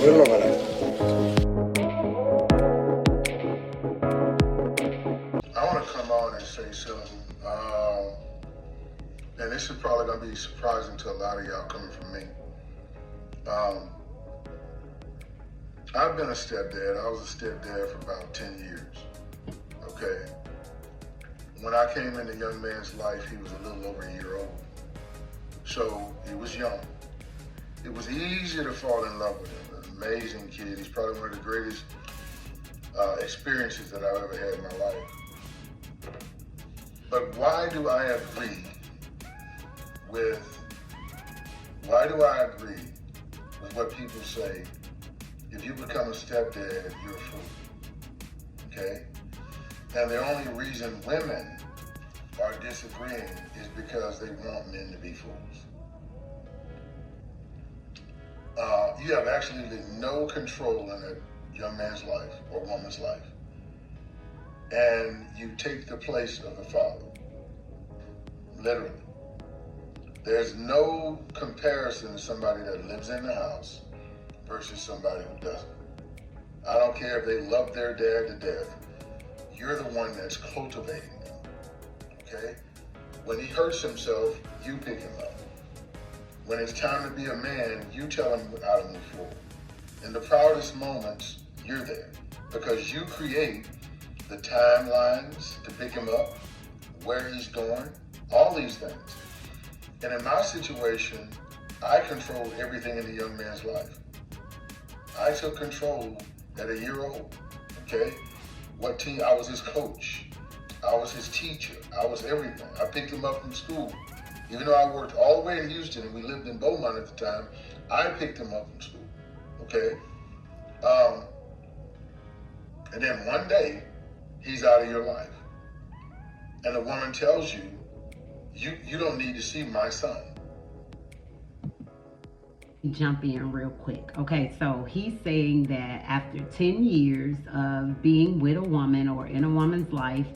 I want to come on and say something, and this is probably going to be surprising to a lot of y'all coming from me. I've been a stepdad. I was a stepdad for about 10 years, okay? When I came in the young man's life, he was a little over a year old. So he was young. It was easy to fall in love with him. An amazing kid. He's probably one of the greatest experiences that I've ever had in my life. But why do I agree with what people say? If you become a stepdad, you're a fool, okay? And the only reason women are disagreeing is because they want men to be fools. You have absolutely no control in a young man's life or woman's life. And you take the place of the father, literally. There's no comparison to somebody that lives in the house versus somebody who doesn't. I don't care if they love their dad to death. You're the one that's cultivating them, okay? When he hurts himself, you pick him up. When it's time to be a man, you tell him how to move forward. In the proudest moments, you're there because you create the timelines to pick him up, where he's going, all these things. And in my situation, I controlled everything in the young man's life. I took control at a year old, okay? What team? I was his coach. I was his teacher. I was everything. I picked him up from school. Even though I worked all the way in Houston and we lived in Beaumont at the time, I picked him up from school, okay? And then one day, he's out of your life. And the woman tells you, you don't need to see my son. Jump in real quick. Okay, so he's saying that after 10 years of being with a woman or in a woman's life,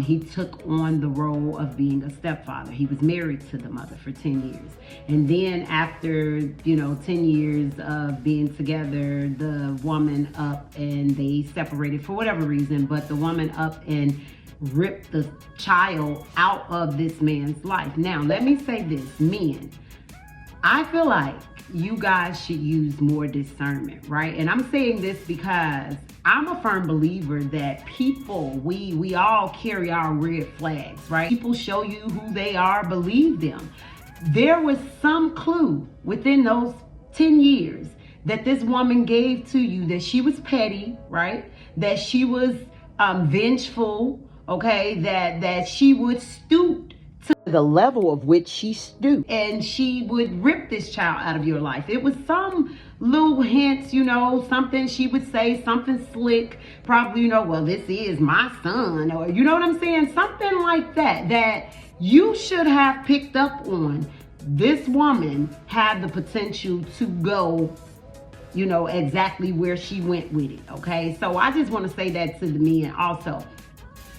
he took on the role of being a stepfather. He was married to the mother for 10 years. And then after, 10 years of being together, the woman up and they separated for whatever reason, but the woman up and ripped the child out of this man's life. Now, let me say this, men, I feel like you guys should use more discernment, right? And I'm saying this because I'm a firm believer that people, we all carry our red flags, right? People show you who they are, believe them. There was some clue within those 10 years that this woman gave to you that she was petty, right? That she was vengeful, okay? That she would stoop to the level of which she stooped, and she would rip this child out of your life. It was some little hints, something she would say, something slick, probably, well, this is my son, or you know what I'm saying? Something like that you should have picked up on. This woman had the potential to go, exactly where she went with it, okay? So I just want to say that to the men also,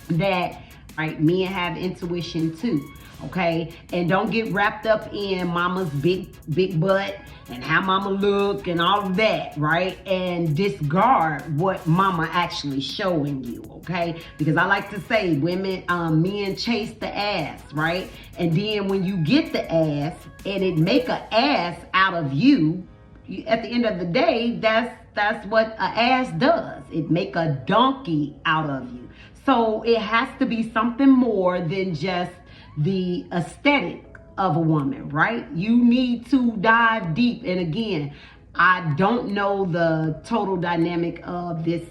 that, right, men have intuition too. Okay, and don't get wrapped up in mama's big butt and how mama look and all of that, right? And discard what mama actually showing you, okay? Because I like to say, men chase the ass, right? And then when you get the ass and it make an ass out of you, at the end of the day, that's what an ass does. It make a donkey out of you. So it has to be something more than just the aesthetic of a woman, right? You need to dive deep. And again, I don't know the total dynamic of this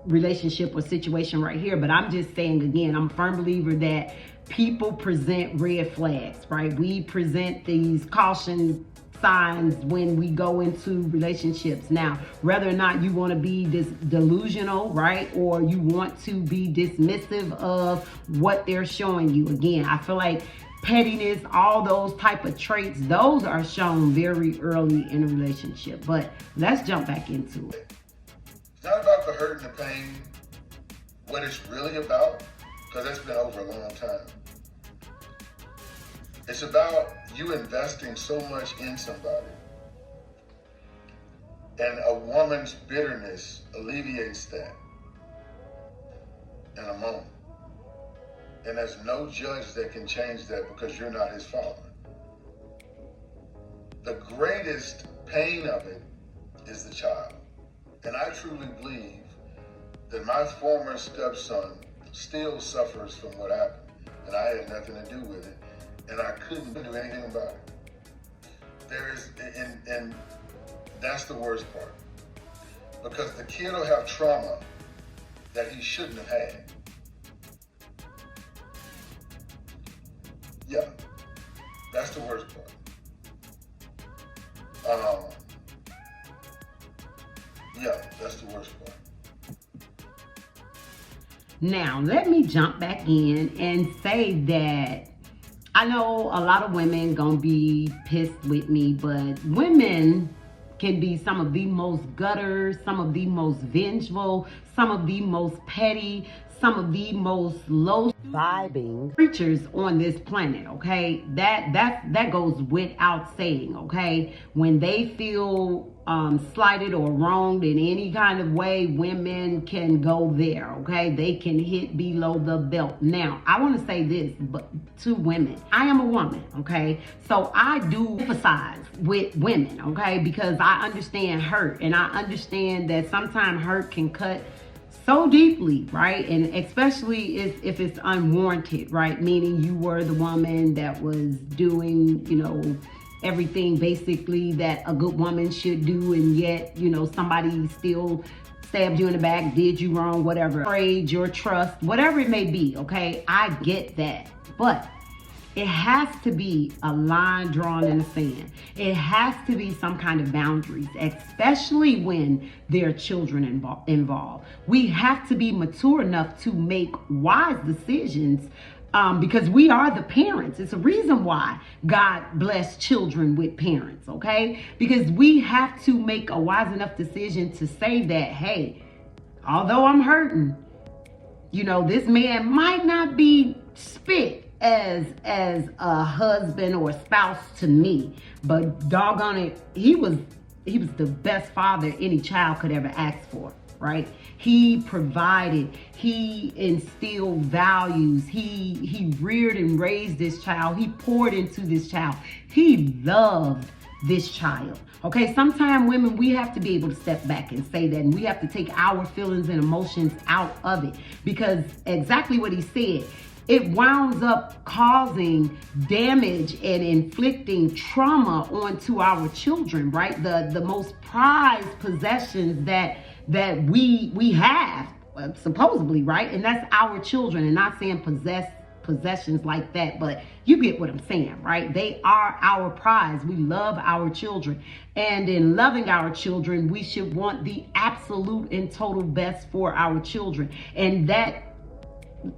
relationship or situation right here, but I'm just saying, again, I'm a firm believer that people present red flags, right? We present these caution signs when we go into relationships. Now, whether or not you want to be delusional, right, or you want to be dismissive of what they're showing you, again, I feel like pettiness, all those type of traits, those are shown very early in a relationship. But let's jump back into it. It's not about the hurt and the pain. What it's really about, because that's been over a long time, it's about you investing so much in somebody. And a woman's bitterness alleviates that in a moment. And there's no judge that can change that because you're not his father. The greatest pain of it is the child. And I truly believe that my former stepson still suffers from what happened. And I had nothing to do with it. And I couldn't do anything about it. There is, and that's the worst part. Because the kid will have trauma that he shouldn't have had. Yeah, that's the worst part. Yeah, that's the worst part. Now, let me jump back in and say that I know a lot of women gonna be pissed with me, but women can be some of the most gutters, some of the most vengeful, some of the most petty, some of the most low vibing creatures on this planet, okay? That goes without saying, okay? When they feel slighted or wronged in any kind of way, women can go there, okay? They can hit below the belt. Now, I want to say this, but to women, I am a woman, okay? So I do emphasize with women, okay? Because I understand hurt, and I understand that sometimes hurt can cut so deeply, right? And especially if it's unwarranted, right? Meaning you were the woman that was doing, everything basically that a good woman should do, and yet, somebody still stabbed you in the back, did you wrong, whatever. Betrayed your trust, whatever it may be, okay? I get that. But it has to be a line drawn in the sand. It has to be some kind of boundaries, especially when there are children involved. We have to be mature enough to make wise decisions because we are the parents. It's a reason why God blessed children with parents, okay? Because we have to make a wise enough decision to say that, hey, although I'm hurting, this man might not be spit as a husband or spouse to me, but doggone it, he was the best father any child could ever ask for, right? He provided, he instilled values, he reared and raised this child, he poured into this child, he loved this child. Okay, sometimes women, we have to be able to step back and say that, and we have to take our feelings and emotions out of it, because exactly what he said, it wounds up causing damage and inflicting trauma onto our children, right? The most prized possessions that we have, supposedly, right? And that's our children. And not saying possessions like that, but you get what I'm saying, right? They are our prize. We love our children. And in loving our children, we should want the absolute and total best for our children. And that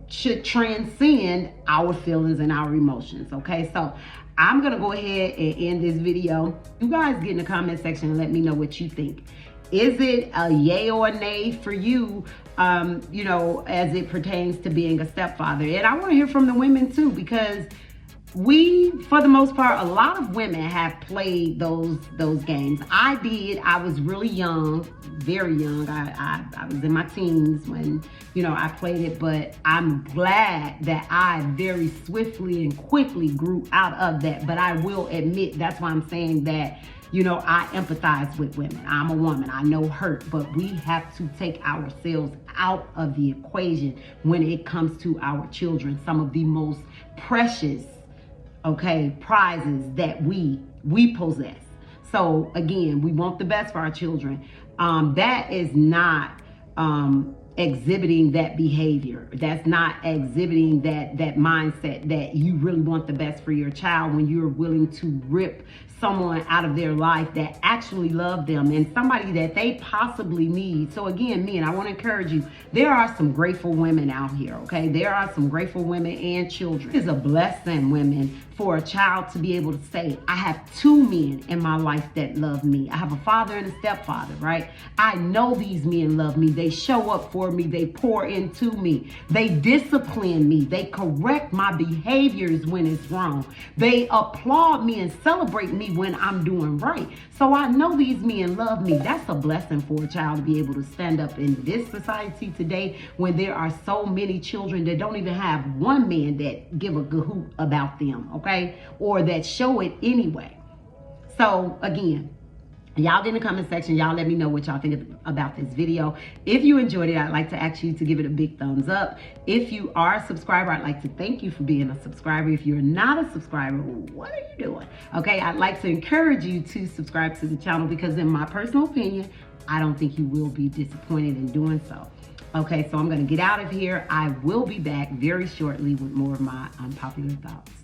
should transcend our feelings and our emotions, okay? So I'm gonna go ahead and end this video. You guys get in the comment section and let me know what you think. Is it a yay or a nay for you, as it pertains to being a stepfather? And I want to hear from the women too, because we, for the most part, a lot of women have played those games. I did. I was really young, very young. I was in my teens when, I played it, but I'm glad that I very swiftly and quickly grew out of that. But I will admit, that's why I'm saying that, I empathize with women. I'm a woman. I know hurt, but we have to take ourselves out of the equation when it comes to our children. Some of the most precious, prizes that we possess. So again, we want the best for our children. That is not exhibiting that behavior. That's not exhibiting that mindset that you really want the best for your child when you're willing to rip someone out of their life that actually love them and somebody that they possibly need. So again, men, I want to encourage you, there are some grateful women out here, okay? There are some grateful women and children. It is a blessing, women, for a child to be able to say, I have two men in my life that love me. I have a father and a stepfather, right? I know these men love me. They show up for me. They pour into me. They discipline me. They correct my behaviors when it's wrong. They applaud me and celebrate me me when I'm doing right. So I know these men love me. That's a blessing for a child to be able to stand up in this society today when there are so many children that don't even have one man that give a good hoot about them, okay? Or that show it anyway. So again, y'all get in the comment section. Y'all let me know what y'all think about this video. If you enjoyed it, I'd like to ask you to give it a big thumbs up. If you are a subscriber, I'd like to thank you for being a subscriber. If you're not a subscriber, what are you doing? Okay, I'd like to encourage you to subscribe to the channel because in my personal opinion, I don't think you will be disappointed in doing so. Okay, so I'm going to get out of here. I will be back very shortly with more of my unpopular thoughts.